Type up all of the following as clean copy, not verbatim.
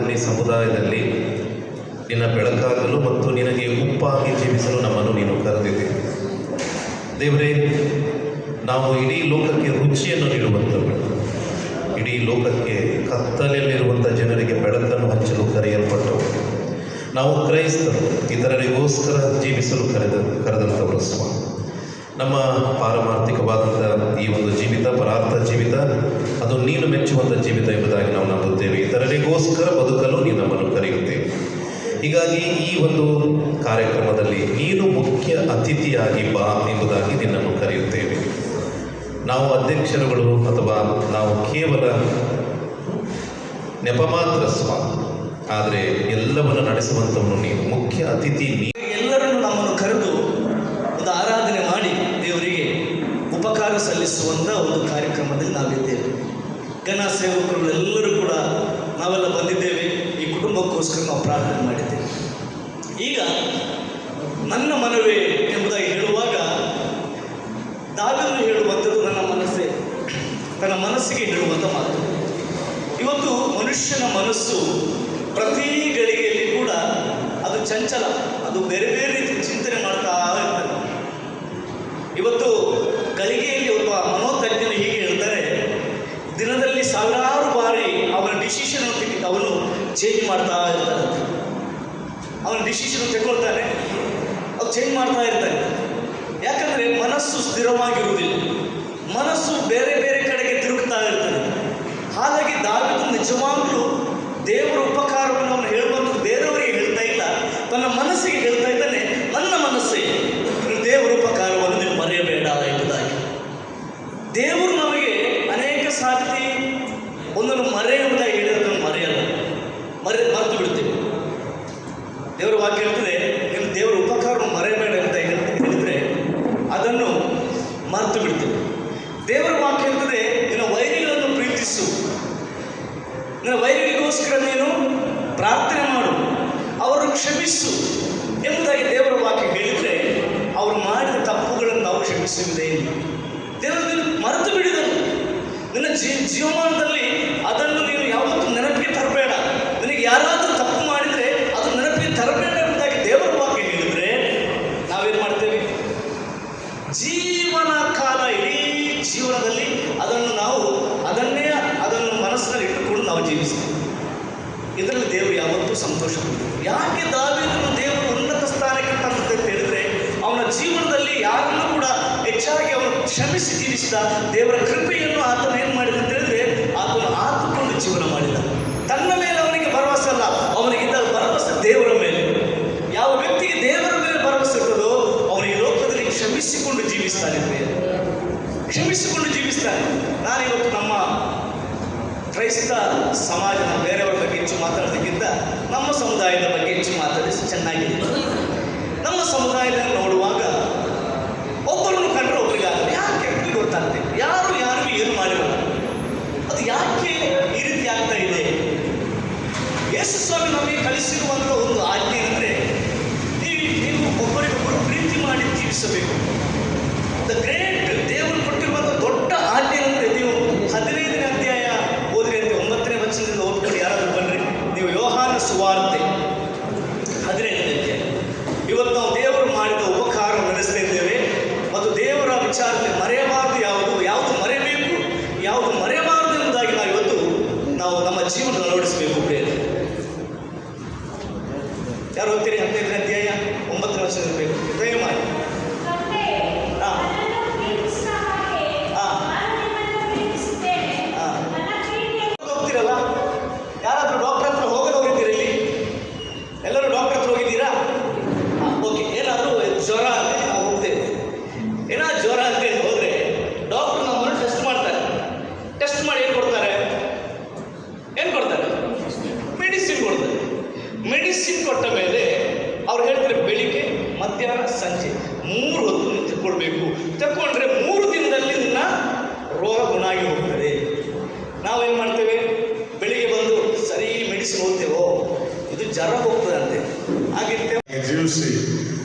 ಸಮಾಜದಲ್ಲಿ, ಸಮುದಾಯದಲ್ಲಿ ನಿನ್ನ ಬೆಳಕಾಗಲು ಮತ್ತು ನಿನಗೆ ಉಪ್ಪಾಗಿ ಜೀವಿಸಲು ನಮ್ಮನ್ನು ನೀನು ಕರೆದಿದೆ. ದೇವರೇ, ನಾವು ಇಡೀ ಲೋಕಕ್ಕೆ ರುಚಿಯನ್ನು ನೀಡುವಂಥವರು, ಇಡೀ ಲೋಕಕ್ಕೆ ಕತ್ತಲೆಯಲ್ಲಿರುವಂಥ ಜನರಿಗೆ ಬೆಳಕನ್ನು ಹಂಚಲು ಕರೆಯಲ್ಪಟ್ಟವು. ನಾವು ಕ್ರೈಸ್ತರು ಇತರರಿಗೋಸ್ಕರ ಜೀವಿಸಲು ಕರೆದಂಥವರು ಸ್ವಾಮಿ. ನಮ್ಮ ಪಾರಮಾರ್ಥಿಕವಾದಂಥ ಈ ಒಂದು ಜೀವಿತ, ಪರಾರ್ಥ ಜೀವಿತ, ಅದು ನೀನು ಮೆಚ್ಚುವಂಥ ಜೀವಿತ ಎಂಬುದಾಗಿ ನಾವು ನಂಬುತ್ತೇವೆ. ಇತರರಿಗೋಸ್ಕರ ಬದುಕಲು ನೀನು ನಮ್ಮನ್ನು ಕರೆಯುತ್ತೇವೆ. ಹೀಗಾಗಿ ಈ ಒಂದು ಕಾರ್ಯಕ್ರಮದಲ್ಲಿ ನೀನು ಮುಖ್ಯ ಅತಿಥಿಯಾಗಿ ಬಾ ಎಂಬುದಾಗಿ ನಿನ್ನನ್ನು ಕರೆಯುತ್ತೇವೆ. ನಾವು ಅಧ್ಯಕ್ಷರುಗಳು ಅಥವಾ ನಾವು ಕೇವಲ ನೆಪ ಮಾತ್ರ ಸ್ವಾಮಿ, ಆದರೆ ಎಲ್ಲವನ್ನು ನಡೆಸುವಂಥವನು ನೀನು, ಮುಖ್ಯ ಅತಿಥಿ ನೀನು. ಎಲ್ಲರನ್ನು ನಮ್ಮನ್ನು ಕರೆದು ಒಂದು ಆರಾಧನೆ ಮಾಡಿ ದೇವರಿಗೆ ಉಪಕಾರ ಸಲ್ಲಿಸುವಂಥ ಒಂದು ಕಾರ್ಯಕ್ರಮದಲ್ಲಿ ನಾವಿದ್ದೇವೆ. ಘನ ಸೇವಕರು ಎಲ್ಲರೂ ಕೂಡ ನಾವೆಲ್ಲ ಬಂದಿದ್ದೇವೆ. ಈ ಕುಟುಂಬಕ್ಕೋಸ್ಕರ ನಾವು ಪ್ರಾರ್ಥನೆ ಮಾಡಿದ್ದೇವೆ. ಈಗ ನನ್ನ ಮನವೇ ಎಂಬುದಾಗಿ ಹೇಳುವಾಗ ದಾವೀದನು ಹೇಳುವಂಥದ್ದು ನನ್ನ ಮನಸ್ಸೇ, ತನ್ನ ಮನಸ್ಸಿಗೆ ಹೇಳುವಂಥ ಮಾತು. ಇವತ್ತು ಮನುಷ್ಯನ ಮನಸ್ಸು ಪ್ರತಿ ಗಳಿಗೆಯಲ್ಲಿ ಕೂಡ ಅದು ಚಂಚಲ, ಅದು ಬೇರೆ ಬೇರೆ ರೀತಿ ಚಿಂತನೆ ಮಾಡ್ತಾ ಇರ್ತಾನೆ. ಇವತ್ತು ಗಳಿಗೆಯಲ್ಲಿ ಒಬ್ಬ ಮನೋತಜ್ಞನು ಹೀಗೆ ಹೇಳ್ತಾರೆ, ದಿನದಲ್ಲಿ ಸಾವಿರಾರು ಬಾರಿ ಅವನ ಡಿಸಿಷನ್ ಅವನು ಚೇಂಜ್ ಮಾಡ್ತಾ ಇರ್ತಾನೆ. ಅವನ ಡಿಸಿಷನ್ ತಗೊಳ್ತಾನೆ, ಅದು ಚೇಂಜ್ ಮಾಡ್ತಾ ಇರ್ತಾನೆ. ಯಾಕಂದರೆ ಮನಸ್ಸು ಸ್ಥಿರವಾಗಿರುವುದಿಲ್ಲ, ಮನಸ್ಸು ಬೇರೆ ಬೇರೆ ಕಡೆಗೆ ತಿರುಗ್ತಾ ಇರ್ತಾನೆ. ಹಾಗಾಗಿ ದಾವೀದನು ನಿಜವಾಗ್ಲೂ ದೇವರ ಉಪಕಾರವನ್ನು ಅವನು ಹೇಳುವಂಥದ್ದು ಬೇರೆಯವರಿಗೆ ಹೇಳ್ತಾ ಇಲ್ಲ, ತನ್ನ ಮನಸ್ಸಿಗೆ ಹೇಳ್ತಾ ಇದ್ದಾನೆ, ನನ್ನ ಮನಸ್ಸೇ ದೇವರ ಉಪಕಾರವನ್ನು ನೀವು ಮರೆಯಬೇಡ ಎಂಬುದಾಗಿ. ದೇವರು ನಮಗೆ ಅನೇಕ ಸಾರ್ತಿ ಒಂದನ್ನು ಮರೆಯುವುದಾಗಿ ಹೇಳಿದ್ರೆ ಮರೆಯಲ್ಲ, ಮರೆತು ಬಿಡ್ತೇವೆ. ದೇವರ ವಾಕ್ಯ ಹೇಳ್ತದೆ, ನೀನು ದೇವರ ಉಪಕಾರವನ್ನು ಮರೆಯಬೇಡ ಅಂತ ಹೇಳಿದರೆ ಅದನ್ನು ಮರೆತು ಬಿಡ್ತೇವೆ. ದೇವರ ವಾಕ್ಯ ಹೇಳ್ತದೆ, ನಿನ್ನ ವೈರಿಗಳನ್ನು ಪ್ರೀತಿಸು, ನಿನ್ನ ವೈರಿಗೋಸ್ಕರ ನೀನು ಪ್ರಾರ್ಥನೆ ಮಾಡು, ಅವರನ್ನು ಕ್ಷಮಿಸು ಎಂಬುದಾಗಿ ದೇವರ ವಾಕ್ಯ ಹೇಳಿದರೆ ಅವರು ಮಾಡಿದ ತಪ್ಪುಗಳನ್ನು ನಾವು ಕ್ಷಮಿಸುವುದೇ ಇಲ್ಲ. ದೇವರು ಮರೆತು ಬಿಡಿದನು. ನಿನ್ನ ಜೀವಮಾನದಲ್ಲಿ ಅದನ್ನು ನೀನು ಯಾವತ್ತೂ ನೆನಪಿಗೆ ತರಬೇಡ. ನಿನಗೆ ಯಾರಾದರೂ ತಪ್ಪು ಮಾಡಿದರೆ ಅದು ನೆನಪಿಗೆ ತರಬೇಡ ಎಂಬುದಾಗಿ ದೇವರ ವಾಕ್ಯ ಹೇಳಿದರೆ ನಾವೇನು ಮಾಡ್ತೇವೆ? ಜೀವನ ಕಾಲ, ಇಡೀ ಜೀವನದಲ್ಲಿ ಅದನ್ನು ಮನಸ್ಸಿನಲ್ಲಿ ಇಟ್ಟುಕೊಂಡು ನಾವು ಜೀವಿಸ್ತೇವೆ. ಇದರಲ್ಲಿ ದೇವರು ಯಾವತ್ತೂ ಸಂತೋಷ ಪಡ್ತಾರೆ. ಯಾಕೆ ದಾವೀದನು ದೇವರು ಉನ್ನತ ಸ್ಥಾನಕ್ಕೆ ತಂದಂತೆ ಅಂತ ಹೇಳಿದರೆ, ಅವನ ಜೀವನದಲ್ಲಿ ಯಾರನ್ನೂ ಕೂಡ ಹೆಚ್ಚಾಗಿ ಅವನು ಕ್ಷಮಿಸಿ ಜೀವಿಸಿದ. ದೇವರ ಕೃಪೆಯನ್ನು ಆತನು ಏನು ಮಾಡಿದ ಅಂತ ಹೇಳಿದರೆ, ಆತನು ಆತುಕೊಂಡು ಜೀವನ ಮಾಡಿದ. ತನ್ನ ಮೇಲೆ ಅವನಿಗೆ ಭರವಸೆ ಅಲ್ಲ, ಅವನಿಗಿದ್ದ ಭರವಸೆ ದೇವರ ಮೇಲೆ. ಯಾವ ವ್ಯಕ್ತಿಗೆ ದೇವರ ಮೇಲೆ ಭರವಸೆ ಇರ್ತದೋ ಅವನು ಈ ಲೋಕದಲ್ಲಿ ಕ್ಷಮಿಸಿಕೊಂಡು ಜೀವಿಸ್ತಾನೆ, ಕ್ಷಮಿಸಿಕೊಂಡು ಜೀವಿಸ್ತಾನೆ. ನಾನಿವತ್ತು ನಮ್ಮ ಕ್ರೈಸ್ತ ಸಮಾಜದ ಬೇರೆಯವರ ಬಗ್ಗೆ ಹೆಚ್ಚು ಮಾತಾಡೋದಕ್ಕಿಂತ ನಮ್ಮ ಸಮುದಾಯದ ಬಗ್ಗೆ ಹೆಚ್ಚು ಮಾತಾಡಿಸಿ ಚೆನ್ನಾಗಿದೆ. ನಮ್ಮ ಸಮುದಾಯದಲ್ಲಿ ನೋಡುವಾಗ ಒಬ್ಬರನ್ನು ಕಂಡ್ರೆ ಒಬ್ಬರಿಗಾಗಲ್ಲ, ಯಾಕೆ ಗೊತ್ತಾಗ್ತದೆ, ಯಾರು ಯಾರಿಗೂ ಏನು ಮಾಡಿರಲ್ಲ. ಅದು ಯಾಕೆ ಈ ರೀತಿ ಆಗ್ತಾ ಇದೆ? ಯೇಸು ಸ್ವಾಮಿ ನಮಗೆ ಕಲಿಸಿರುವಂಥ ಒಂದು ಆಜ್ಞೆ ಅಂದರೆ, ನೀವು ಒಬ್ಬರಿಗೊಬ್ಬರು ಪ್ರೀತಿ ಮಾಡಿ ಜೀವಿಸಬೇಕು. ದ ಗ್ರೇಟ್, ದೇವರು ಕೊಟ್ಟಿರುವಂಥ ದೊಡ್ಡ ಆಜ್ಞೆ ಅಂದರೆ, ನೀವು 15ನೇ ಅಧ್ಯಾಯ ಓದ್ರಿ ಅಂತ 9ನೇ ವಚನದಿಂದ ಓದ್ಕೊಂಡು ಯಾರಾದರೂ ಬನ್ನಿರಿ. ನೀವು ಯೋಹಾನ ಸುವಾರ್ತೆ 15ನೇ ಅಧ್ಯಾಯ. ಇವತ್ತು ನಾವು ದೇವರು ಮಾಡಿದ ಉಪಕಾರ ನಡೆಸ್ತಾ ಇದ್ದೇವೆ ಮತ್ತು ದೇವರ ವಿಚಾರದಲ್ಲಿ ಮರೆಯಬಾರದು, ಯಾವುದು ಮರೆಯಬೇಕು, ಯಾವುದು ಮರೆಯಬಾರದು ಎಂಬುದಾಗಿ ನಾವು ನಮ್ಮ ಜೀವನ ಅಳವಡಿಸಬೇಕು. ಯಾರು ಓದ್ತೀರಿ? 15ನೇ ಅಧ್ಯಾಯ 9ನೇ ವಚನ ಇರಬೇಕು, ದಯಮಾಡಿ. ಹೋಗ್ತಿರಲ್ಲ, ಯಾರಾದರೂ ಡಾಕ್ಟರ್ ಹತ್ರ ಹೋಗೋದವ್ರು ಇದ್ದೀರಾ ಇಲ್ಲಿ? ಎಲ್ಲರೂ ಡಾಕ್ಟರ್ ಹತ್ರ ಹೋಗಿದ್ದೀರಾ? ಓಕೆ. ಏನಾದರೂ ಜ್ವರ ಅಂದರೆ ನಾವು ಹೋಗ್ತೇವೆ. ಏನಾದ್ರು ಜ್ವರ ಅಂತೇಳಿ ಹೋದರೆ ಡಾಕ್ಟರ್ ನಮ್ಮನ್ನು ಟೆಸ್ಟ್ ಮಾಡ್ತಾರೆ. ಟೆಸ್ಟ್ ಮಾಡಿ ಏನು ಕೊಡ್ತಾರೆ? ಮೆಡಿಸಿನ್ ಕೊಡ್ತಾರೆ. ಮೆಡಿಸಿನ್ ಕೊಟ್ಟ ಮೇಲೆ ಅವ್ರು ಹೇಳ್ತಾರೆ, ಬೆಳಿಗ್ಗೆ ಮಧ್ಯಾಹ್ನ ಸಂಜೆ 3 ಹೊತ್ತು ತಗೊಳ್ಬೇಕು. ತಗೊಂಡ್ರೆ 3 ದಿನದಲ್ಲಿ ನಿನ್ನ ರೋಗ ಗುಣ ಆಗಿ ಹೋಗ್ತದೆ. ನಾವೇನು ಮಾಡ್ತೇವೆ? ಬೆಳಿಗ್ಗೆ ಬಂದು ಸರಿ ಮೆಡಿಸಿನ್ ಓದ್ತೇವೋ, ಇದು ಜ್ವರ ಹೋಗ್ತದೆ ಅಂತೆ, ಆಗಿರ್ತೇವೆ. ಜೀವಿಸಿ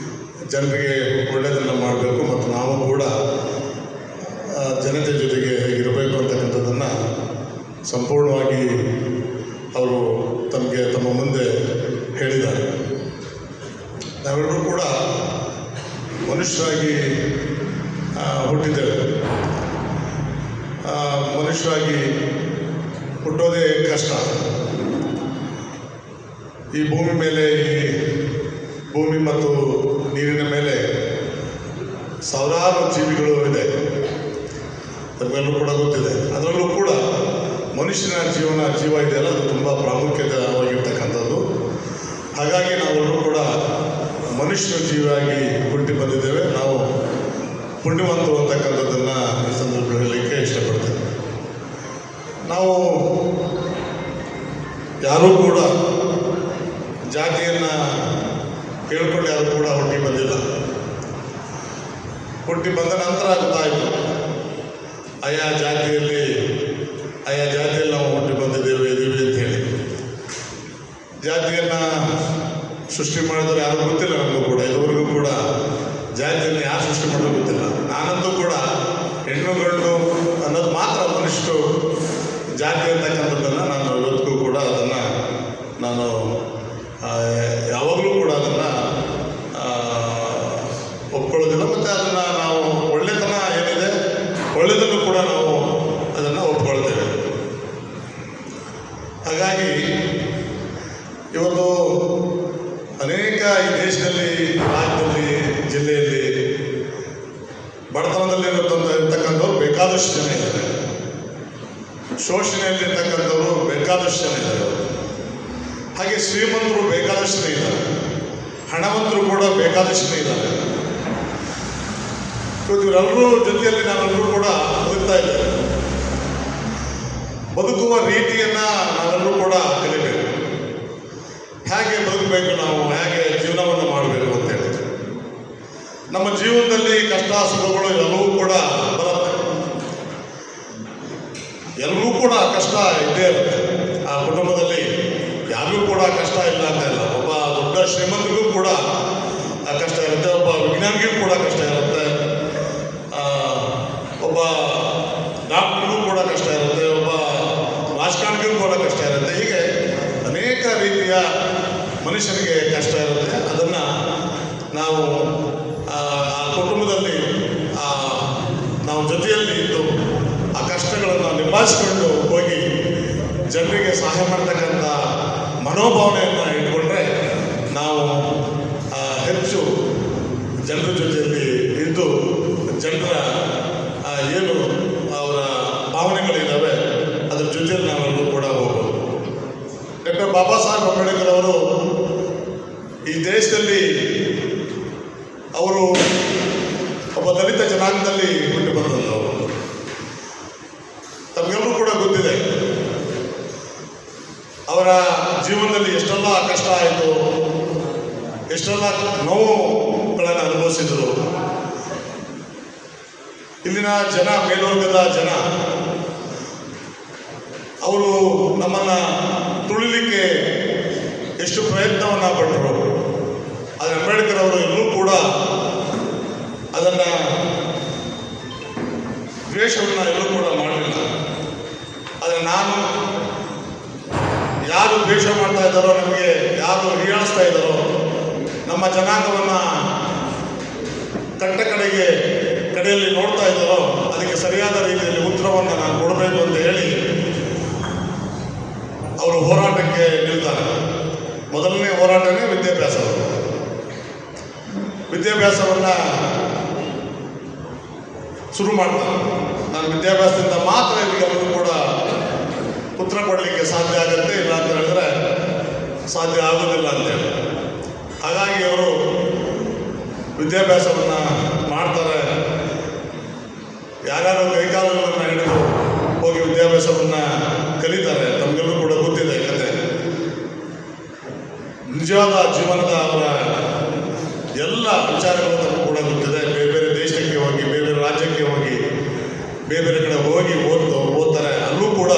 ಜನರಿಗೆ ಒಳ್ಳೆಯದನ್ನು ಮಾಡಬೇಕು ಮತ್ತು ನಾವು ಕೂಡ ಜನತೆ ಜೊತೆಗೆ ಇರಬೇಕು ಅಂತಕ್ಕಂಥದ್ದನ್ನು ಸಂಪೂರ್ಣವಾಗಿ ಅವರು ತಮ್ಮ ಮುಂದೆ ಹೇಳಿದ್ದಾರೆ. ನಾವೆಲ್ಲರೂ ಕೂಡ ಮನುಷ್ಯರಾಗಿ ಹುಟ್ಟಿದ್ದೇವೆ. ಮನುಷ್ಯರಾಗಿ ಹುಟ್ಟೋದೇ ಕಷ್ಟ. ಈ ಭೂಮಿ ಮೇಲೆ, ಈ ಭೂಮಿ ಮತ್ತು ನೀರಿನ ಮೇಲೆ ಸಾವಿರಾರು ಜೀವಿಗಳು ಇದೆ, ನಮಗೆಲ್ಲರೂ ಕೂಡ ಗೊತ್ತಿದೆ. ಅದರಲ್ಲೂ ಕೂಡ ಮನುಷ್ಯನ ಜೀವ ಇದೆಯಲ್ಲ, ಅದು ತುಂಬ ಪ್ರಾಮುಖ್ಯತೆವಾಗಿರ್ತಕ್ಕಂಥದ್ದು. ಹಾಗಾಗಿ ನಾವೆಲ್ಲರೂ ಕೂಡ ಮನುಷ್ಯ ಜೀವಿಯಾಗಿ ಹುಟ್ಟಿ ಬಂದಿದ್ದೇವೆ. ನಾವು ಪುಣ್ಯವಂತರು ಅಂತಕ್ಕಂಥದ್ದನ್ನು ಈ ಸಂದರ್ಭ ಹೇಳಲಿಕ್ಕೆ ಇಷ್ಟಪಡ್ತೇವೆ. ನಾವು ಯಾರೂ ಕೂಡ ಜಾತಿಯನ್ನು ಕೇಳ್ಕೊಂಡು ಯಾರೂ ಕೂಡ ಹುಟ್ಟಿ ಬಂದಿಲ್ಲ. ಹುಟ್ಟಿ ಬಂದ ನಂತರ ಗೊತ್ತಾಯಿತು ಆಯಾ ಜಾತಿಯಲ್ಲಿ ನಾವು ಹುಟ್ಟಿ ಬಂದಿದ್ದೇವೆ ಅಂತ ಹೇಳಿ. ಜಾತಿಯನ್ನು ಸೃಷ್ಟಿ ಮಾಡಿದ್ರೆ ಯಾರೂ ಗೊತ್ತಿಲ್ಲ ನಮಗೂ ಕೂಡ. ಇದುವರೆಗೂ ಕೂಡ ಜಾತಿಯನ್ನು ಯಾರು ಸೃಷ್ಟಿ ಮಾಡೋದು ಗೊತ್ತಿಲ್ಲ. ನಾನಂತೂ ಕೂಡ ಹೆಣ್ಣು ಗಂಡು ಅನ್ನೋದು ಮಾತ್ರ ಒಂದಿಷ್ಟು ಜಾತಿ ಅಂತಕ್ಕಂಥದ್ದನ್ನು ನಾನು ಇವತ್ತಿಗೂ ಕೂಡ ಅದನ್ನು ನಾನು ಯಾವಾಗಲೂ ಕೂಡ ಅದನ್ನು ಒಪ್ಕೊಳ್ಳೋದಿಲ್ಲ. ಮತ್ತು ಅದನ್ನು ನಾವು ಒಳ್ಳೆತನ ಏನಿದೆ, ಒಳ್ಳೆಯದನ್ನು ಕೂಡ ನಾವು ಅದನ್ನು ಒಪ್ಕೊಳ್ತೇವೆ. ಹಾಗಾಗಿ ಇವತ್ತು ಅನೇಕ ಈ ದೇಶದಲ್ಲಿ, ರಾಜ್ಯದಲ್ಲಿ, ಜಿಲ್ಲೆಯಲ್ಲಿ ಬಡತನದಲ್ಲಿರ್ತಕ್ಕಂಥವ್ರು ಬೇಕಾದಷ್ಟು ಜನ ಇದ್ದಾರೆ. ಶೋಷಣೆಯಲ್ಲಿರ್ತಕ್ಕಂಥವ್ರು ಬೇಕಾದಷ್ಟು ಜನ ಇದ್ದಾರೆ. ಹಾಗೆ ಶ್ರೀಮಂತರು ಬೇಕಾದಷ್ಟು ಜನ ಇದ್ದಾರೆ, ಹಣವಂತರು ಕೂಡ ಬೇಕಾದಷ್ಟು ಜನ ಇದ್ದಾರೆ. ಇವರೆಲ್ಲರೂ ಜೊತೆಯಲ್ಲಿ ನಾವೆಲ್ಲರೂ ಕೂಡ ಬದುಕ್ತಾ ಇದ್ದೇವೆ. ಬದುಕುವ ರೀತಿಯನ್ನು ನಾವೆಲ್ಲರೂ ಕೂಡ ಕಲಿಬೇಕು. ಹೇಗೆ ಬದುಕಬೇಕು, ನಾವು ಹೇಗೆ ಜೀವನವನ್ನು ಮಾಡಬೇಕು ಅಂತೇಳಿ. ನಮ್ಮ ಜೀವನದಲ್ಲಿ ಕಷ್ಟ ಸುಖಗಳು ಎಲ್ಲವೂ ಕೂಡ ಬರುತ್ತೆ. ಎಲ್ಲರೂ ಕೂಡ ಕಷ್ಟ ಇದ್ದೇ ಇರುತ್ತೆ. ಆ ಕುಟುಂಬದಲ್ಲಿ ಯಾರಿಗೂ ಕೂಡ ಕಷ್ಟ ಇಲ್ಲ ಅಂತ ಇಲ್ಲ. ಒಬ್ಬ ದೊಡ್ಡ ಶ್ರೀಮಂತರಿಗೂ ಕೂಡ ಕಷ್ಟ ಇರುತ್ತೆ, ಒಬ್ಬ ವಿಜ್ಞಾನಿಗೂ ಕೂಡ ಕಷ್ಟ ಇರುತ್ತೆ, ಒಬ್ಬ ಡಾಕ್ಟ್ರಿಗೂ ಕೂಡ ಕಷ್ಟ ಇರುತ್ತೆ, ಒಬ್ಬ ರಾಜಕಾರಣಿಗೂ ಕೂಡ ಕಷ್ಟ ಇರುತ್ತೆ. ಹೀಗೆ ಅನೇಕ ರೀತಿಯ ಮನುಷ್ಯನಿಗೆ ಕಷ್ಟ ಇರುತ್ತೆ. ಅದನ್ನು ನಾವು ಆ ಕುಟುಂಬದಲ್ಲಿ ನಾವು ಜೊತೆಯಲ್ಲಿ ಇದ್ದು ಆ ಕಷ್ಟಗಳನ್ನು ನಿಭಾಯಿಸಿಕೊಂಡು ಹೋಗಿ ಜನರಿಗೆ ಸಹಾಯ ಮಾಡ್ತಕ್ಕಂಥ ಮನೋಭಾವನೆಯನ್ನು ಇಟ್ಕೊಂಡ್ರೆ ನಾವು ಹೆಚ್ಚು ಜನರ ಜೊತೆಯಲ್ಲಿ ಇದ್ದು ಜನರ ಏನು ಅವರ ಭಾವನೆಗಳಿದ್ದಾವೆ ಅದರ ಜೊತೆಯಲ್ಲಿ ನಾವೆಲ್ಲರೂ ಕೂಡ ಹೋಗ್ಬೋದು. ಡಾಕ್ಟರ್ ಬಾಬಾ ಸಾಹೇಬ್ ಅಂಬೇಡ್ಕರ್ ಅವರು ಈ ದೇಶದಲ್ಲಿ ಅವರು ಒಬ್ಬ ದಲಿತ ಜನಾಂಗದಲ್ಲಿ ಹುಟ್ಟಿ ಬಂದವರು. ತಮಗೆಲ್ಲರೂ ಕೂಡ ಗೊತ್ತಿದೆ ಅವರ ಜೀವನದಲ್ಲಿ ಎಷ್ಟೆಲ್ಲ ಕಷ್ಟ ಆಯಿತು, ಎಷ್ಟೆಲ್ಲ ನೋವುಗಳನ್ನು ಅನುಭವಿಸಿದರು. ಇಲ್ಲಿನ ಜನ, ಮೇಲ್ವರ್ಗದ ಜನ, ಅವರು ನಮ್ಮನ್ನು ತುಳಿಲಿಕ್ಕೆ ಎಷ್ಟು ಪ್ರಯತ್ನವನ್ನು ಪಟ್ಟರು. ಆದರೆ ಅಂಬೇಡ್ಕರ್ ಅವರು ಎಲ್ಲೂ ಕೂಡ ಅದನ್ನು ದ್ವೇಷವನ್ನು ಎಲ್ಲೂ ಕೂಡ ಮಾಡಲಿಲ್ಲ. ಆದರೆ ನಾನು ಯಾರು ದ್ವೇಷ ಮಾಡ್ತಾ ಇದ್ದಾರೋ, ನಮಗೆ ಯಾರು ಹೀಯಾಳಿಸ್ತಾ ಇದ್ದಾರೋ, ನಮ್ಮ ಜನಾಂಗವನ್ನು ಕಡೆಯಲ್ಲಿ ನೋಡ್ತಾ ಇದ್ದಾರೋ ಅದಕ್ಕೆ ಸರಿಯಾದ ರೀತಿಯಲ್ಲಿ ಉತ್ತರವನ್ನು ನಾನು ಕೊಡಬೇಕು ಅಂತ ಹೇಳಿ ಅವರು ಹೋರಾಟಕ್ಕೆ ನಿಲ್ತಾರೆ. ಮೊದಲನೇ ಹೋರಾಟನೇ ವಿದ್ಯಾಭ್ಯಾಸವನ್ನು ಶುರು ಮಾಡ್ತಾರೆ. ನಾನು ವಿದ್ಯಾಭ್ಯಾಸದಿಂದ ಮಾತ್ರ ಇವರಿಗೆಲ್ಲರೂ ಕೂಡ ಉತ್ತರ ಕೊಡಲಿಕ್ಕೆ ಸಾಧ್ಯ ಆಗುತ್ತೆ, ಇಲ್ಲ ಅಂತ ಹೇಳಿದ್ರೆ ಸಾಧ್ಯ ಆಗೋದಿಲ್ಲ ಅಂತೇಳಿ. ಹಾಗಾಗಿ ಅವರು ವಿದ್ಯಾಭ್ಯಾಸವನ್ನು ಮಾಡ್ತಾರೆ. ಯಾರ್ಯಾರು ಕೈಕಾಲುಗಳನ್ನು ಹಿಡಿದು ಹೋಗಿ ವಿದ್ಯಾಭ್ಯಾಸವನ್ನು ಕಲಿತಾರೆ. ತಮಗೆಲ್ಲರೂ ಕೂಡ ಗೊತ್ತಿದೆ ಕತೆ. ನಿಜವಾದ ಜೀವನದ ಅವರ ಎಲ್ಲ ವಿಚಾರಗಳು ತಮಗೂ ಕೂಡ ಗೊತ್ತಿದೆ. ಬೇರೆ ಬೇರೆ ದೇಶಕ್ಕೆ ಹೋಗಿ, ಬೇರೆ ಬೇರೆ ರಾಜ್ಯಕ್ಕೆ ಹೋಗಿ, ಬೇರೆ ಬೇರೆ ಕಡೆ ಹೋಗಿ ಓದ್ತಾರೆ. ಅಲ್ಲೂ ಕೂಡ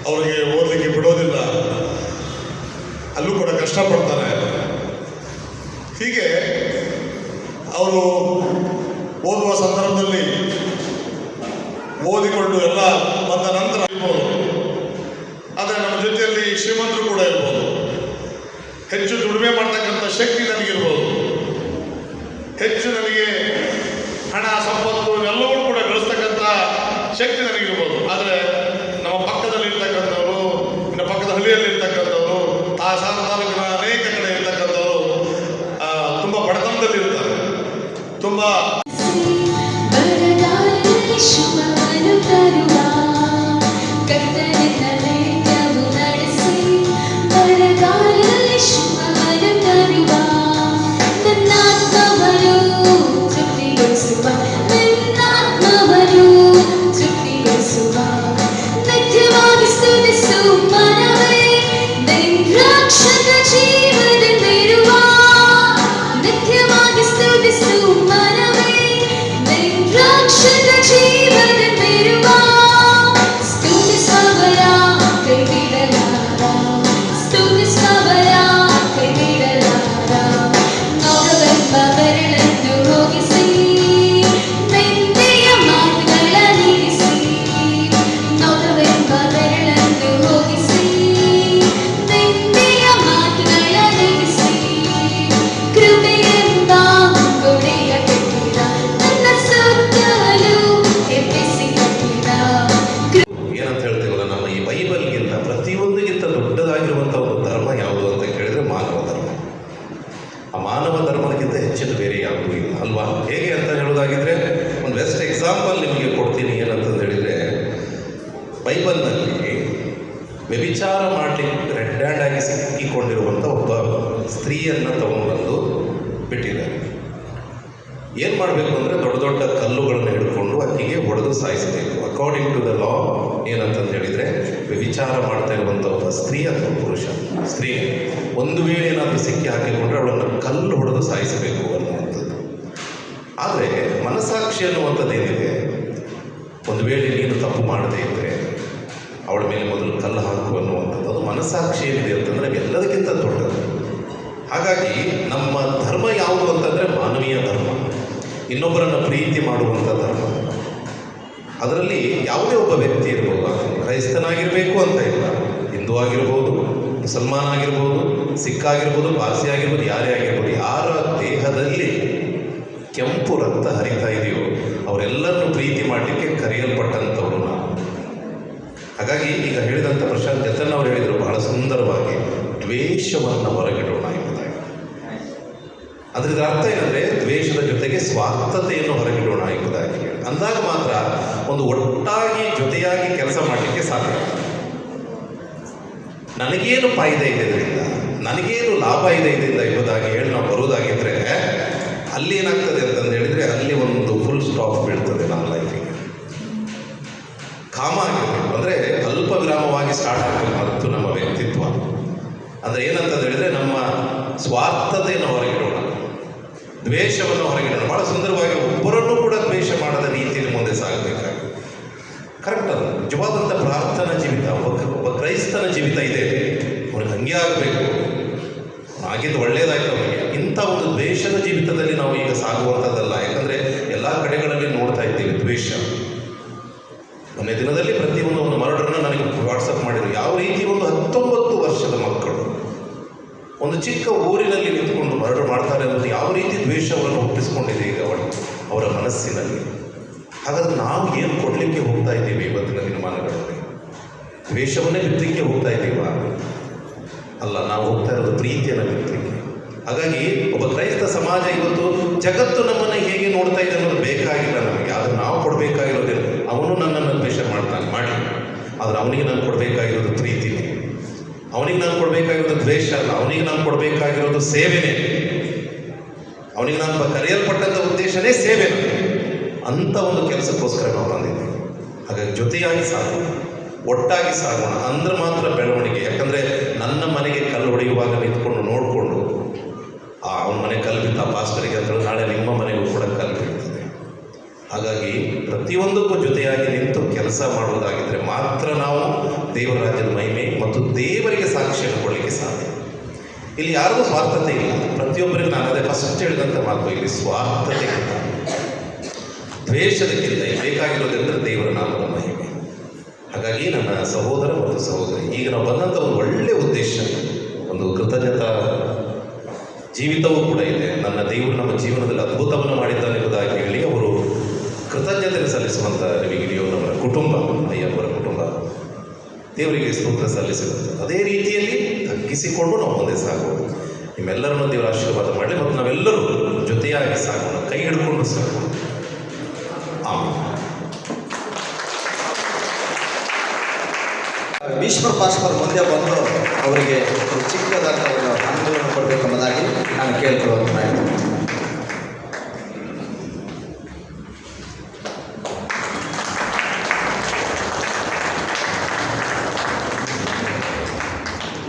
ಅವರಿಗೆ ಓದಲಿಕ್ಕೆ ಬಿಡೋದಿಲ್ಲ, ಅಲ್ಲೂ ಕೂಡ ಕಷ್ಟಪಡ್ತಾರೆ. ಹೀಗೆ ಅವರು ಓದುವ ಸಂದರ್ಭದಲ್ಲಿ ಓದಿಕೊಂಡು ಎಲ್ಲ ಬಂದ ನಂತರ ಇರ್ಬೋದು. ಆದರೆ ನಮ್ಮ ಜೊತೆಯಲ್ಲಿ ಶ್ರೀಮಂತರು ಕೂಡ ಇರ್ಬೋದು, ಹೆಚ್ಚು ದುಡಿಮೆ ಮಾಡ್ತಕ್ಕಂಥ ಶಕ್ತಿ ನನಗಿರ್ಬೋದು, ಹೆಚ್ಚು ನನಗೆ ಹಣ ಸಂಪತ್ತು ಎಲ್ಲವೂ ಕೂಡ ಗಳಿಸ್ತಕ್ಕಂಥ ಶಕ್ತಿ ನನಗಿರ್ಬೋದು. ಆದರೆ ನಮ್ಮ ಪಕ್ಕದಲ್ಲಿರ್ತಕ್ಕಂಥವರು, ಇನ್ನು ಪಕ್ಕದ ಹಳ್ಳಿಯಲ್ಲಿರ್ತಕ್ಕಂಥವರು, ಸಾಲ ತಾಲೂಕಿನ ಅನೇಕ ಕಡೆ ಇರ್ತಕ್ಕಂಥವರು ತುಂಬ ಬಡತನದಲ್ಲಿರ್ತಾರೆ, ತುಂಬ ಮಾನವ ಧರ್ಮಕ್ಕಿಂತ ಹೆಚ್ಚಿನ ಬೇರೆ ಯಾವುದೂ ಇಲ್ಲ ಅಲ್ವಾ? ಹೇಗೆ ಅಂತ ಹೇಳೋದಾಗಿದ್ರೆ ಒಂದು ಬೆಸ್ಟ್ ಎಕ್ಸಾಂಪಲ್ ನಿಮಗೆ ಕೊಡ್ತೀನಿ. ಏನಂತಂದು ಹೇಳಿದರೆ, ಬೈಬಲ್ನಲ್ಲಿ ವ್ಯಭಿಚಾರ ಮಾಡಲಿಕ್ಕೆ ರೆಡ್ ಹ್ಯಾಂಡ್ ಆಗಿ ಸಿಕ್ಕಿಕೊಂಡಿರುವಂಥ ಒಬ್ಬ ಸ್ತ್ರೀಯನ್ನು ತಗೊಂಡ್ಬಂದು ಬಿಟ್ಟಿದ್ದಾರೆ. ಏನು ಮಾಡಬೇಕು ಅಂದರೆ ದೊಡ್ಡ ದೊಡ್ಡ ಕಲ್ಲುಗಳನ್ನು ಹಿಡ್ಕೊಂಡು ಆಕೆಗೆ ಹೊಡೆದು ಸಾಯಿಸಬೇಕು. ಅಕಾರ್ಡಿಂಗ್ ಟು ದ ಲಾ ಏನಂತಂದು ಹೇಳಿದರೆ, ವ್ಯಭಿಚಾರ ಮಾಡ್ತಾ ಇರುವಂಥ ಒಬ್ಬ ಸ್ತ್ರೀ ಅಥವಾ ಪುರುಷ ಸ್ತ್ರೀ ಒಂದು ವೇಳೆ ಏನಾದರೂ ಸಿಕ್ಕಿ ಹಾಕಿಕೊಂಡ್ರೆ ಅವಳನ್ನು ಕಲ್ಲು ಹೊಡೆದು ಸಾಯಿಸಬೇಕು ಅನ್ನುವಂಥದ್ದು. ಆದರೆ ಮನಸ್ಸಾಕ್ಷಿ ಅನ್ನುವಂಥದ್ದು ಏನಿದೆ, ಒಂದು ವೇಳೆ ನೀನು ತಪ್ಪು ಮಾಡದೇ ಇದ್ದರೆ ಅವಳ ಮೇಲೆ ಮೊದಲು ಕಲ್ಲು ಹಾಕು ಅನ್ನುವಂಥದ್ದು, ಅದು ಮನಸ್ಸಾಕ್ಷಿ ಏನಿದೆ ಅಂತಂದರೆ ಎಲ್ಲದಕ್ಕಿಂತ ದೊಡ್ಡದು. ಹಾಗಾಗಿ ನಮ್ಮ ಧರ್ಮ ಯಾವುದು ಅಂತಂದರೆ ಮಾನವೀಯ ಧರ್ಮ, ಇನ್ನೊಬ್ಬರನ್ನು ಪ್ರೀತಿ ಮಾಡುವಂಥ ಧರ್ಮ. ಅದರಲ್ಲಿ ಯಾವುದೇ ಒಬ್ಬ ವ್ಯಕ್ತಿ ಇರ್ಬೋದು, ಕ್ರೈಸ್ತನಾಗಿರಬೇಕು ಅಂತ ಇಲ್ಲ, ಹಿಂದೂ ಆಗಿರ್ಬೋದು, ಮುಸಲ್ಮಾನ್ ಆಗಿರ್ಬೋದು, ಸಿಖ್ ಆಗಿರ್ಬೋದು, ಪಾರ್ಸಿ ಆಗಿರ್ಬೋದು, ಯಾರೇ ಆಗಿರ್ಬೋದು, ಯಾರ ದೇಹದಲ್ಲಿ ಕೆಂಪು ರಕ್ತ ಹರಿತಾ ಇದೆಯೋ ಅವರೆಲ್ಲರನ್ನು ಪ್ರೀತಿ ಮಾಡಲಿಕ್ಕೆ ಕರೆಯಲ್ಪಟ್ಟಂಥವ್ರು ನಾವು. ಹಾಗಾಗಿ ಈಗ ಹೇಳಿದಂಥ ಪ್ರಶಾಂತ್ ಜತನ್ ಅವರು ಹೇಳಿದರು ಬಹಳ ಸುಂದರವಾಗಿ, ದ್ವೇಷವನ್ನು ಹೊರಗಿಡೋಣ ಎಂಬುದಾಗಿ. ಅದರ ಅರ್ಥ ಏನಂದರೆ, ದ್ವೇಷದ ಜೊತೆಗೆ ಸ್ವಾರ್ಥತೆಯನ್ನು ಹೊರಗಿಡೋಣ ಎಂಬುದಾಗಿ ಅಂದಾಗ ಮಾತ್ರ ಒಂದು ಒಟ್ಟಾಗಿ ಜೊತೆಯಾಗಿ ಕೆಲಸ ಮಾಡಲಿಕ್ಕೆ ಸಾಧ್ಯ. ನನಗೇನು ಫಾಯ್ದೆ ಇದೆ ಇದರಿಂದ, ನನಗೇನು ಲಾಭ ಇದೆ ಇದರಿಂದ ಎಂಬುದಾಗಿ ಹೇಳಿ ನಾವು ಬರುವುದಾಗಿದ್ದರೆ ಅಲ್ಲಿ ಏನಾಗ್ತದೆ ಅಂತಂದು ಹೇಳಿದರೆ, ಅಲ್ಲಿ ಒಂದು ಫುಲ್ ಸ್ಟಾಪ್ ಬೀಳ್ತದೆ ನಮ್ಮ ಲೈಫಿಗೆ. ಕಾಮ ಆಗಿರಬೇಕು ಅಂದರೆ ಅಲ್ಪ ವಿರಾಮವಾಗಿ ಸ್ಟಾರ್ಟ್ ಆಗಬೇಕು ಮತ್ತು ನಮ್ಮ ವ್ಯಕ್ತಿತ್ವ. ಅಂದರೆ ಏನಂತಂದು ಹೇಳಿದರೆ, ನಮ್ಮ ಸ್ವಾರ್ಥತೆಯನ್ನು ಹೊರಗಿಡೋಣ, ದ್ವೇಷವನ್ನು ಹೊರಗಿಡೋಣ. ಭಾಳ ಸುಂದರವಾಗಿ ಒಬ್ಬರನ್ನು ಕೂಡ ದ್ವೇಷ ಮಾಡದ ರೀತಿಯಲ್ಲಿ ಮುಂದೆ ಸಾಗಬೇಕಾಗಿ. ಕರೆಕ್ಟ್, ಅದು ನಿಜವಾದಂಥ ಪ್ರಾರ್ಥನಾ ಜೀವಿತ. ಒಬ್ಬ ಕ್ರೈಸ್ತನ ಜೀವಿತ ಇದೆ, ಅವ್ರಿಗೆ ಹಂಗೆ ಆಗಬೇಕು, ಆಗಿದ್ದು ಒಳ್ಳೆಯದಾಯ್ತು ಅವರಿಗೆ. ಇಂಥ ಒಂದು ದ್ವೇಷದ ಜೀವಿತದಲ್ಲಿ ನಾವು ಈಗ ಸಾಗುವಂಥದ್ದಲ್ಲ. ಯಾಕಂದರೆ ಎಲ್ಲ ಕಡೆಗಳಲ್ಲಿ ನೋಡ್ತಾ ಇದ್ದೀವಿ ದ್ವೇಷ. ಮೊನ್ನೆ ದಿನದಲ್ಲಿ ಪ್ರತಿಯೊಂದು ಒಂದು ಮರ್ಡರ್ನ ನನಗೆ ವಾಟ್ಸಪ್ ಮಾಡಿದರು. ಯಾವ ರೀತಿ ಒಂದು 19 ವರ್ಷದ ಮಕ್ಕಳು ಒಂದು ಚಿಕ್ಕ ಊರಿನಲ್ಲಿ ನಿಂತುಕೊಂಡು ಮರ್ಡರ್ ಮಾಡ್ತಾರೆ ಅನ್ನೋದು ಯಾವ ರೀತಿ ದ್ವೇಷವನ್ನು ಹುಟ್ಟಿಸ್ಕೊಂಡಿದೆ ಈಗ ಅವರ ಮನಸ್ಸಿನಲ್ಲಿ. ಹಾಗಾದರೆ ನಾವು ಏನು ಕೊಡಲಿಕ್ಕೆ ಹೋಗ್ತಾ ಇದ್ದೀವಿ ಇವತ್ತಿನ ದಿನಮಾನಗಳಲ್ಲಿ? ದ್ವೇಷವನ್ನೇ ಬಿತ್ತಲಿಕ್ಕೆ ಹೋಗ್ತಾ ಇದ್ದೀವಾ? ಅಲ್ಲ, ನಾವು ಹೋಗ್ತಾ ಇರೋದು ಪ್ರೀತಿಯನ್ನು ಬಿತ್ತಲಿಕ್ಕೆ. ಹಾಗಾಗಿ ಒಬ್ಬ ಕ್ರೈಸ್ತ ಸಮಾಜ ಇವತ್ತು ಜಗತ್ತು ನಮ್ಮನ್ನು ಹೇಗೆ ನೋಡ್ತಾ ಇದೆ ಅನ್ನೋದು ಬೇಕಾಗಿಲ್ಲ ನಮಗೆ. ಆದರೆ ನಾವು ಕೊಡಬೇಕಾಗಿರೋದಿಲ್ಲ. ಅವನು ನನ್ನನ್ನು ದ್ವೇಷ ಮಾಡ್ತಾನೆ, ಮಾಡಿ, ಆದರೆ ಅವನಿಗೆ ನಾನು ಕೊಡಬೇಕಾಗಿರೋದು ಪ್ರೀತಿನೇ. ಅವನಿಗೆ ನಾನು ಕೊಡಬೇಕಾಗಿರೋದು ದ್ವೇಷ ಅಲ್ಲ, ಅವನಿಗೆ ನಾನು ಕೊಡಬೇಕಾಗಿರೋದು ಸೇವೆನೇ. ಅವನಿಗೆ ನಾನು ಕರೆಯಲ್ಪಟ್ಟಂಥ ಉದ್ದೇಶನೇ ಸೇವೆ. ಅಂಥ ಒಂದು ಕೆಲಸಕ್ಕೋಸ್ಕರ ನಾವು ಬಂದಿದ್ದೀವಿ. ಹಾಗಾಗಿ ಜೊತೆಯಾಗಿ ಸಾಗೋಣ, ಒಟ್ಟಾಗಿ ಸಾಗೋಣ, ಅಂದ್ರೆ ಮಾತ್ರ ಬೆಳವಣಿಗೆ. ಯಾಕಂದರೆ ನನ್ನ ಮನೆಗೆ ಕಲ್ಲು ಹೊಡೆಯುವಾಗ ನಿಂತ್ಕೊಂಡು ನೋಡಿಕೊಂಡು ಅವನ ಮನೆ ಕಲ್ಲು ಬಿದ್ದ ಪಾಸ್ಟರಿಗೆ ಅಂತ ನಾಳೆ ನಿಮ್ಮ ಮನೆಗೂ ಕೂಡ ಕಲ್ಲು ಬೀಳ್ತದೆ. ಹಾಗಾಗಿ ಪ್ರತಿಯೊಂದಕ್ಕೂ ಜೊತೆಯಾಗಿ ನಿಂತು ಕೆಲಸ ಮಾಡುವುದಾಗಿದ್ದರೆ ಮಾತ್ರ ನಾವು ದೇವರ ರಾಜ್ಯದ ಮಹಿಮೆ ಮತ್ತು ದೇವರಿಗೆ ಸಾಕ್ಷಿಯನ್ನು ಕೊಡಲಿಕ್ಕೆ ಸಾಧ್ಯ. ಇಲ್ಲಿ ಯಾರಿಗೂ ಸ್ವಾರ್ಥತೆ ಇಲ್ಲ. ಪ್ರತಿಯೊಬ್ಬರಿಗೂ ನಾನು ಅದೇ ಫಸ್ಟ್ ಹೇಳಿದಂಥ ಮಾತು, ಇಲ್ಲಿ ಸ್ವಾರ್ಥತೆಗಿಂತ ದ್ವೇಷದಕ್ಕಿಂತ ಬೇಕಾಗಿರೋದೆಂದರೆ ದೇವರ ನಾಮದ ಮಹಿಮೆ. ಹಾಗಾಗಿ ನನ್ನ ಸಹೋದರ ಮತ್ತು ಸಹೋದರಿ, ಈಗ ನಾವು ಬಂದಂಥ ಒಂದು ಒಳ್ಳೆಯ ಉದ್ದೇಶ, ಒಂದು ಕೃತಜ್ಞತಾ ಜೀವಿತವೂ ಕೂಡ ಇದೆ. ನನ್ನ ದೇವರು ನಮ್ಮ ಜೀವನದಲ್ಲಿ ಅದ್ಭುತವನ್ನು ಮಾಡಿದ್ದಾನೆ ಎಂಬುದಾಗಿ ಹೇಳಿ ಅವರು ಕೃತಜ್ಞತೆ ಸಲ್ಲಿಸುವಂಥ ನಿಮಗಿದೆಯೋ ನಮ್ಮ ಕುಟುಂಬ, ಅಯ್ಯನವರ ಕುಟುಂಬ ದೇವರಿಗೆ ಸ್ತೋತ್ರ ಸಲ್ಲಿಸಿರುತ್ತೆ. ಅದೇ ರೀತಿಯಲ್ಲಿ ತಗ್ಗಿಸಿಕೊಂಡು ನಾವು ಮುಂದೆ ಸಾಗೋಣ. ನಿಮ್ಮೆಲ್ಲರನ್ನು ದೇವರ ಆಶೀರ್ವಾದ ಮಾಡಲಿ ಮತ್ತು ನಾವೆಲ್ಲರೂ ಜೊತೆಯಾಗಿ ಸಾಗೋಣ, ಕೈ ಹಿಡ್ಕೊಂಡು ಸಾಗೋಣ. ಆಮೇಲೆ ಈಶ್ವರ ಪಾಶ್ವರ್ ಮುಂದೆ ಬಂದು ಅವರಿಗೆ ಒಂದು ಚಿಕ್ಕದಾದ ಒಂದು ಅನುಭವವನ್ನು ಕೊಡಬೇಕೆಂಬುದಾಗಿ ನಾನು ಕೇಳ್ಕೊಳ್ಳುತ್ತೇನೆ.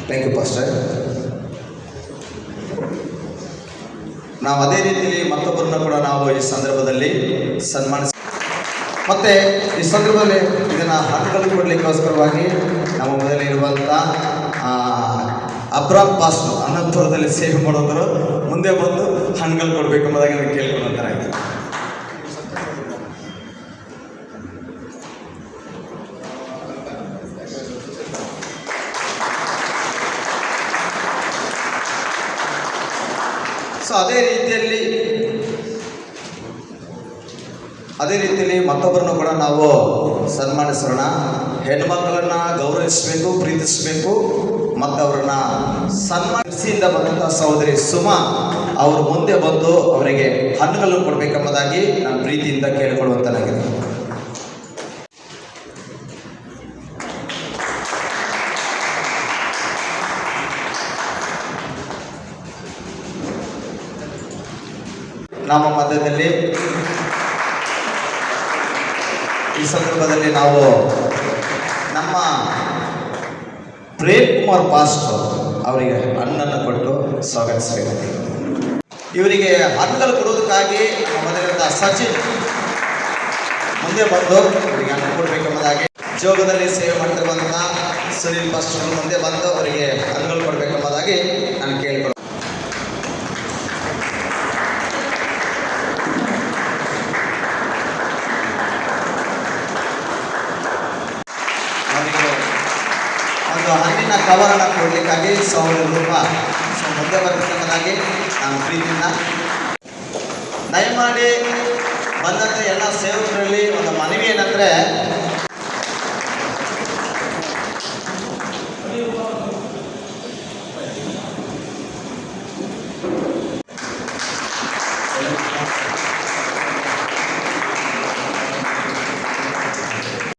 Thank you pastor. ನಾವು ಅದೇ ರೀತಿಯಲ್ಲಿ ಮತ್ತೊಬ್ಬರನ್ನ ಕೂಡ ನಾವು ಈ ಸಂದರ್ಭದಲ್ಲಿ ಸನ್ಮಾನಿಸ ಮತ್ತು ಈ ಸಂದರ್ಭದಲ್ಲಿ ಇದನ್ನು ಹಣ್ಣುಗಳು ಕೊಡಲಿಕ್ಕೋಸ್ಕರವಾಗಿ ನಮ್ಮ ಮೊದಲೇ ಇರುವಂಥ ಅಬ್ರಾಮ್ ಪಾಸ್ಟರ್ ಅನಂತಪುರದಲ್ಲಿ ಸೇವೆ ಮಾಡೋದ್ರು ಮುಂದೆ ಬಂದು ಹಣ್ಣುಗಳು ಕೊಡಬೇಕೆಂಬುದಾಗಿ ನಾನು ಕೇಳ್ಕೊಂತಾರೆ. ಸೊ ಅದೇ ರೀತಿಯಲ್ಲಿ ಮತ್ತೊಬ್ಬರನ್ನು ಕೂಡ ನಾವು ಸನ್ಮಾನಿಸೋಣ. ಹೆಣ್ಮಕ್ಕಳನ್ನು ಗೌರವಿಸಬೇಕು, ಪ್ರೀತಿಸಬೇಕು ಮತ್ತು ಅವರನ್ನ ಸನ್ಮಾನಿಸಿಯಿಂದ ಬಂದಂಥ ಸಹೋದರಿ ಸುಮಾ ಅವರು ಮುಂದೆ ಬಂದು ಅವರಿಗೆ ಹಣ್ಣುಗಳನ್ನು ಕೊಡಬೇಕೆಂಬುದಾಗಿ ನಾನು ಪ್ರೀತಿಯಿಂದ ಕೇಳಿಕೊಳ್ಳುವಂತನಾಗಿದೆ. ನಮ್ಮ ಮಧ್ಯದಲ್ಲಿ ಈ ಸಂದರ್ಭದಲ್ಲಿ ನಾವು ನಮ್ಮ ಪ್ರೇಮ್ ಕುಮಾರ್ ಪಾಸ್ಟರ್ ಅವರಿಗೆ ಹಣ್ಣನ್ನು ಕೊಟ್ಟು ಸ್ವಾಗತಿಸಬೇಕು. ಇವರಿಗೆ ಹಣ್ಣುಗಳು ಕೊಡುವುದಕ್ಕಾಗಿ ನಮ್ಮ ಮನೆಯಿಂದ ಸಚಿನ್ ಮುಂದೆ ಬಂದು ಇವರಿಗೆ ಹಣ್ಣು ಕೊಡಬೇಕೆಂಬುದಾಗಿ ಜೋಗದಲ್ಲಿ ಸೇವೆ ಮಾಡ್ತಿರುವಂತಹ ಸುನೀಲ್ ಪಾಸ್ಟರ್ ಮುಂದೆ ಬಂದು ಅವರಿಗೆ ಹಣ್ಣುಗಳು ಕೊಡಬೇಕೆಂಬುದಾಗಿ ನಾನು ಕೇಳಿಕೊಳ್ಳ. ಒಂದು ಹಣ್ಣಿನ ಕವರನ್ನು ಕೊಡಲಿಕ್ಕಾಗಿ ₹1,000 ಮುಂದೆ ಬರಬೇಕೆಂಬುದಾಗಿ ನಾನು ಪ್ರೀತಿಯಿಂದ ದಯಮಾಡಿ ಬಂದಂಥ ಎಲ್ಲ ಸೇವಕರಲ್ಲಿ ಒಂದು ಮನವಿ ಏನಂದರೆ,